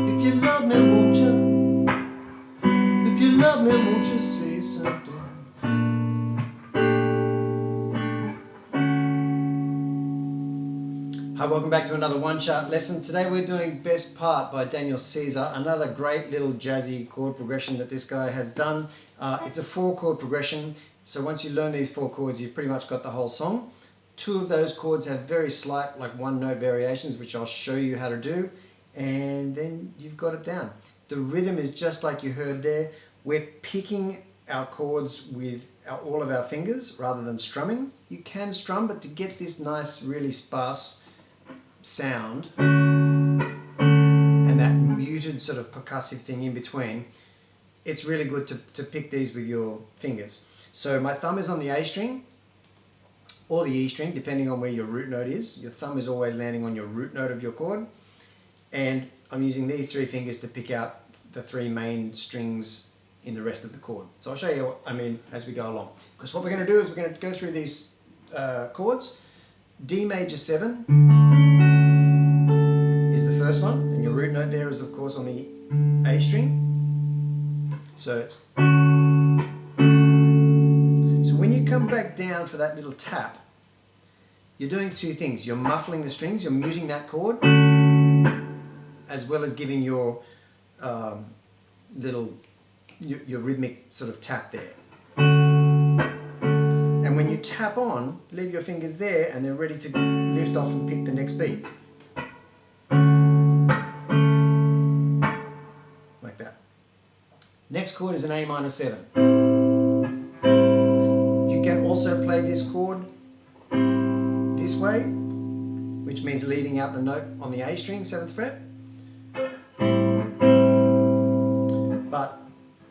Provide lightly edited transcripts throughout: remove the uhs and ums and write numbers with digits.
If you love me, won't you? If you love me, won't you say something? Hi, welcome back to another one chart lesson. Today we're doing Best Part by Daniel Caesar, another great little jazzy chord progression that this guy has done. It's a 4-chord progression, so once you learn these 4 chords, you've pretty much got the whole song. 2 of those chords have very slight, like 1-note variations, which I'll show you how to do, and then you've got it down. The rhythm is just like you heard there. We're picking our chords with all of our fingers rather than strumming. You can strum, but to get this nice, really sparse sound and that muted sort of percussive thing in between, it's really good to pick these with your fingers. So my thumb is on the A string or the E string, depending on where your root note is. Your thumb is always landing on your root note of your chord, and I'm using these 3 fingers to pick out the 3 main strings in the rest of the chord. So I'll show you what I mean as we go along, because what we're going to do is we're going to go through these chords. D major 7 is the first one, and your root note there is of course on the A string. So it's, so when you come back down for that little tap, you're doing 2 things. You're muffling the strings, you're muting that chord, as well as giving your your rhythmic sort of tap there. And when you tap on, leave your fingers there and they're ready to lift off and pick the next beat. Like that. Next chord is an A minor 7. You can also play this chord this way, which means leaving out the note on the A string, 7th fret. But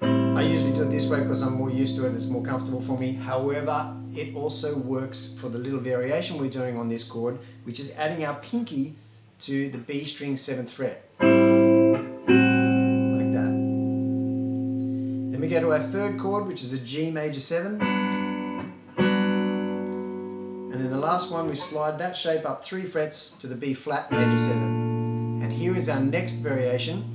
I usually do it this way because I'm more used to it and it's more comfortable for me. However, it also works for the little variation we're doing on this chord, which is adding our pinky to the B string 7th fret. Like that. Then we go to our 3rd chord, which is a G major 7. And then the last one, we slide that shape up 3 frets to the B flat major 7. And here is our next variation.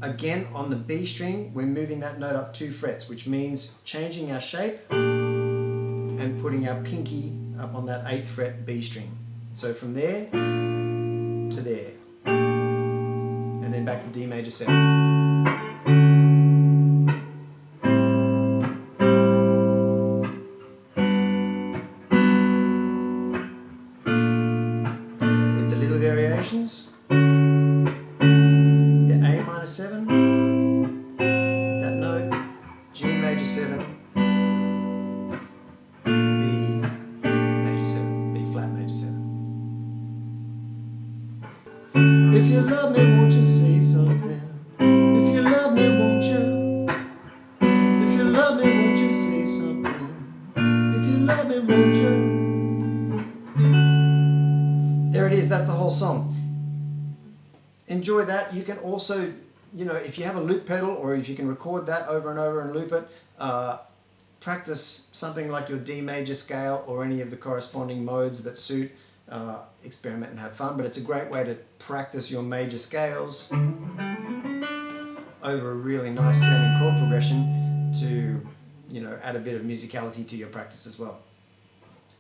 Again, on the B string, we're moving that note up 2 frets, which means changing our shape and putting our pinky up on that 8th fret B string. So from there to there, and then back to D major 7. With the little variations. 7, that note, G major 7, B major 7, B flat major 7. If you love me, won't you say something? If you love me, won't you? If you love me, won't you say something? If you love me, won't you? There it is, that's the whole song. Enjoy that. You can also, you know, if you have a loop pedal or if you can record that over and over and loop it, practice something like your D major scale or any of the corresponding modes that suit. Experiment and have fun, but it's a great way to practice your major scales over a really nice sounding chord progression to, you know, add a bit of musicality to your practice as well.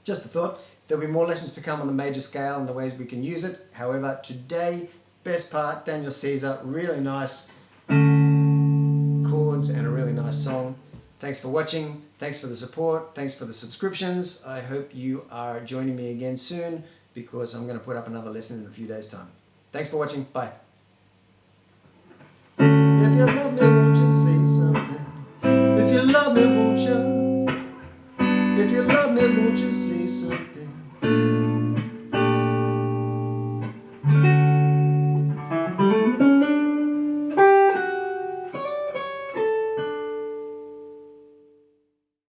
Just a thought. There'll be more lessons to come on the major scale and the ways we can use it. However, today, Best Part, Daniel Caesar, really nice chords and a really nice song. Thanks for watching, thanks for the support, thanks for the subscriptions. I hope you are joining me again soon because I'm going to put up another lesson in a few days' time. Thanks for watching, bye. If you love me, won't you say something? If you love me, won't you? If you love me, won't you say something?